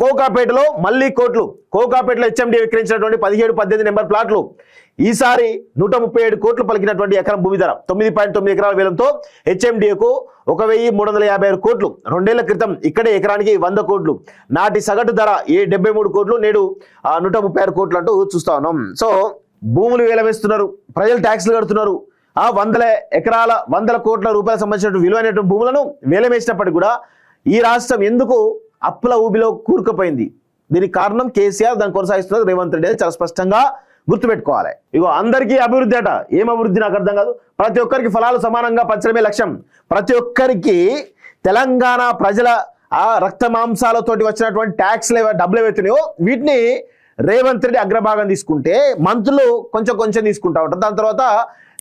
కోకాపేటలో మళ్ళీ కోట్లు. కోకాపేటలో HMD విక్రయించినటువంటి 17-18 number ప్లాట్లు ఈసారి 137 కోట్లు పలికినటువంటి ఎకరం భూమి ధర 9.9 ఎకరాల వేలంతో హెచ్ఎండికు 1356 కోట్లు. 2 ఏళ్ల క్రితం ఇక్కడే ఎకరానికి 100 కోట్లు. నాటి సగటు ధర 73 కోట్లు, నేడు 136 కోట్లు అంటూ చూస్తా ఉన్నాం. సో భూములు వేలవేస్తున్నారు, ప్రజలు ట్యాక్స్లు కడుతున్నారు. వందల ఎకరాల 100 కోట్ల రూపాయలకు సంబంధించిన విలువైనటువంటి భూములను వేలవేసినప్పటికీ కూడా ఈ రాష్ట్రం ఎందుకు అప్పుల ఊబిలో కూరుకుపోయింది? దీనికి కారణం కేసీఆర్, దాన్ని కొనసాగిస్తున్నారు రేవంత్ రెడ్డి. చాలా స్పష్టంగా గుర్తుపెట్టుకోవాలి. ఇగో అందరికీ అభివృద్ధి అట. ఏం అభివృద్ధి నాకు అర్థం కాదు. ప్రతి ఒక్కరికి ఫలాలు సమానంగా పంచడమే లక్ష్యం. ప్రతి ఒక్కరికి తెలంగాణ ప్రజల రక్త మాంసాలతోటి వచ్చినటువంటి ట్యాక్స్లు డబ్బులు ఏవైతున్నాయో వీటిని రేవంత్ రెడ్డి అగ్రభాగం తీసుకుంటే మంత్రులు కొంచెం తీసుకుంటా ఉంటారు. దాని తర్వాత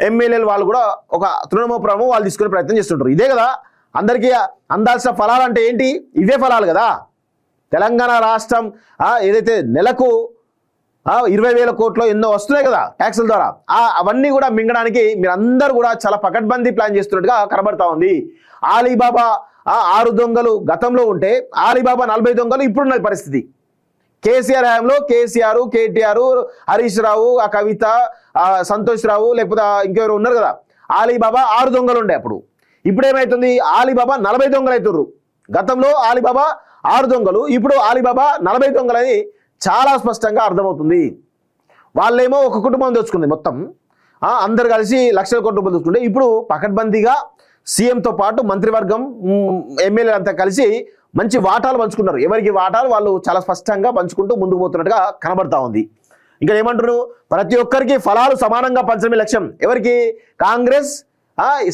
ఎమ్మెల్యేలు వాళ్ళు కూడా ఒక తృణమోప్రమో వాళ్ళు తీసుకునే ప్రయత్నం చేస్తుంటారు. ఇదే కదా అందరికీ అందాల్సిన ఫలాలు. అంటే ఏంటి? ఇవే ఫలాలు కదా. తెలంగాణ రాష్ట్రం ఏదైతే నెలకు 20,000 కోట్లు ఎన్నో వస్తున్నాయి కదా ట్యాక్సుల ద్వారా, అవన్నీ కూడా మింగడానికి మీరందరూ కూడా చాలా పకడ్బందీ ప్లాన్ చేస్తున్నట్టుగా కనబడతా ఉంది. ఆలీబాబా 6 దొంగలు గతంలో ఉంటే ఆలీబాబా 40 దొంగలు ఇప్పుడున్న పరిస్థితి. కేసీఆర్ హయాంలో కేసీఆర్, కేటీఆర్, హరీష్ రావు, కవిత, సంతోష్ రావు, లేకపోతే ఇంకెవరు ఉన్నారు కదా, ఆలీబాబా 6 దొంగలు ఉండే అప్పుడు. ఇప్పుడు ఏమవుతుంది? ఆలీబాబా 40 దొంగలు అవుతుర్రు. గతంలో ఆలీబాబా 6 దొంగలు, ఇప్పుడు ఆలీబాబా 40 దొంగలని చాలా స్పష్టంగా అర్థమవుతుంది. వాళ్ళేమో ఒక కుటుంబం దోచుకుంది మొత్తం, అందరు కలిసి లక్షల కోట్ల రూపాయలు దోచుకుంటే ఇప్పుడు పకడ్బందీగా సీఎంతో పాటు మంత్రివర్గం, ఎమ్మెల్యేలు అంతా కలిసి మంచి వాటాలు పంచుకున్నారు. ఎవరికి వాటాలు వాళ్ళు చాలా స్పష్టంగా పంచుకుంటూ ముందుకు పోతున్నట్టుగా కనబడతా ఉంది. ఇంకా ఏమంటారు? ప్రతి ఒక్కరికి ఫలాలు సమానంగా పంచడమే లక్ష్యం. ఎవరికి? కాంగ్రెస్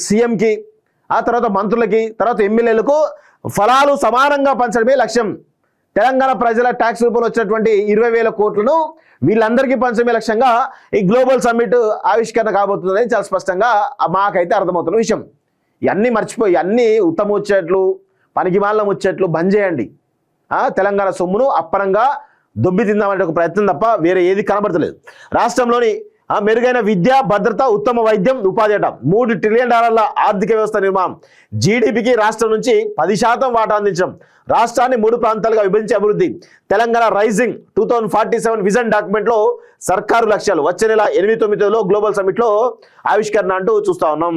సీఎంకి, తర్వాత మంత్రులకి, తర్వాత ఎమ్మెల్యేలకు ఫలాలు సమానంగా పంచడమే లక్ష్యం. తెలంగాణ ప్రజల ట్యాక్స్ రూపంలో వచ్చినటువంటి 20,000 కోట్లను వీళ్ళందరికీ పంచడమే లక్ష్యంగా ఈ గ్లోబల్ సమ్మిట్ ఆవిష్కరణ కాబోతుందని చాలా స్పష్టంగా మాకైతే అర్థమవుతున్న విషయం. ఇవన్నీ మర్చిపోయి అన్నీ ఉత్తమ ముచ్చట్లు, పనికిమాలిన ముచ్చట్లు బంద్ చేయండి. తెలంగాణ సొమ్మును అప్పరంగా దొబ్బి తిందామనే ఒక ప్రయత్నం తప్ప వేరే ఏది కనబడతలేదు. రాష్ట్రంలోని మెరుగైన విద్య, భద్రత, ఉత్తమ వైద్యం, ఉపాధి అట. $3 ట్రిలియన్ ఆర్థిక వ్యవస్థ నిర్మాణం. జీడిపికి రాష్ట్రం నుంచి 10% వాటా అందించడం. రాష్ట్రాన్ని 3 ప్రాంతాలుగా విభజించి అభివృద్ధి. తెలంగాణ రైజింగ్ 2047 విజన్ డాక్యుమెంట్లో సర్కారు లక్ష్యాలు. వచ్చే నెల 8-9లో గ్లోబల్ సమ్మిట్లో ఆవిష్కరణ అంటూ చూస్తా ఉన్నాం.